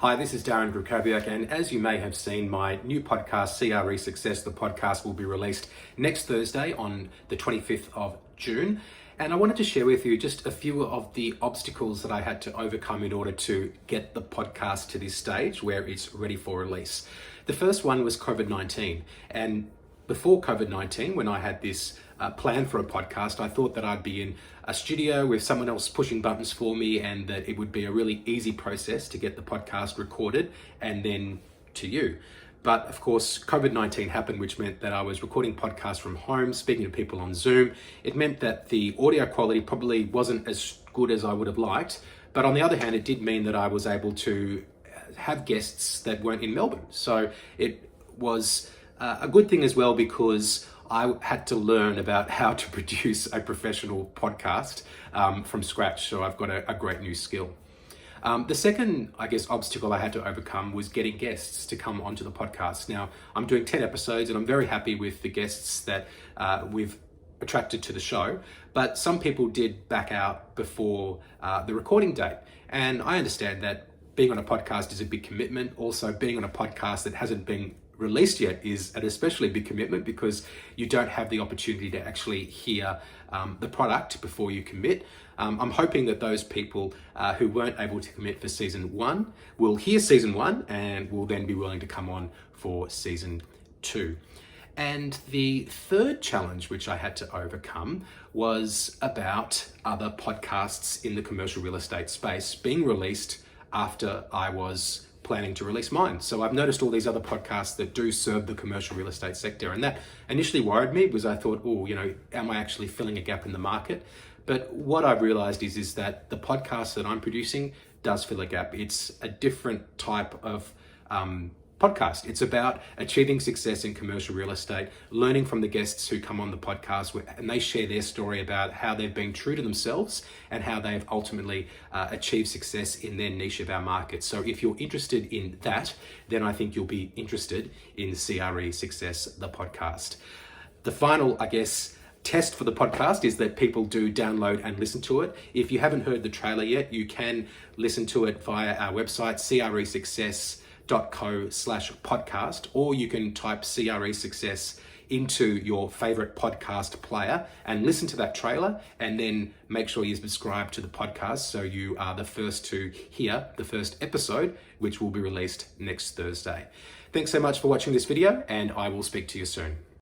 Hi, this is Darren Grukowiak, and as you may have seen, my new podcast, CRE Success, the podcast will be released next Thursday on the 25th of June. And I wanted to share with you just a few of the obstacles that I had to overcome in order to get the podcast to this stage where it's ready for release. The first one was COVID-19. And before COVID-19, when I had this plan for a podcast, I thought that I'd be in a studio with someone else pushing buttons for me and that it would be a really easy process to get the podcast recorded and then to you. But of course, COVID-19 happened, which meant that I was recording podcasts from home, speaking to people on Zoom. It meant that the audio quality probably wasn't as good as I would have liked. But on the other hand, it did mean that I was able to have guests that weren't in Melbourne. So it was a good thing as well, because I had to learn about how to produce a professional podcast from scratch. So I've got a great new skill. The second, obstacle I had to overcome was getting guests to come onto the podcast. Now, I'm doing 10 episodes and I'm very happy with the guests that we've attracted to the show, but some people did back out before the recording date. And I understand that being on a podcast is a big commitment. Also, being on a podcast that hasn't been released yet is an especially big commitment, because you don't have the opportunity to actually hear the product before you commit. I'm hoping that those people who weren't able to commit for season 1 will hear season 1 and will then be willing to come on for season 2. And the third challenge which I had to overcome was about other podcasts in the commercial real estate space being released after I was planning to release mine. So I've noticed all these other podcasts that do serve the commercial real estate sector, and that initially worried me, because I thought, am I actually filling a gap in the market? But what I've realized is that the podcast that I'm producing does fill a gap. It's a different type of podcast. It's about achieving success in commercial real estate, learning from the guests who come on the podcast, and they share their story about how they've been true to themselves and how they've ultimately achieved success in their niche of our market. So if you're interested in that, then I think you'll be interested in CRE Success, the podcast. The final, test for the podcast is that people do download and listen to it. If you haven't heard the trailer yet, you can listen to it via our website, cresuccess.co/podcast, or you can type CRE Success into your favorite podcast player and listen to that trailer, and then make sure you subscribe to the podcast so you are the first to hear the first episode, which will be released next Thursday. Thanks so much for watching this video, and I will speak to you soon.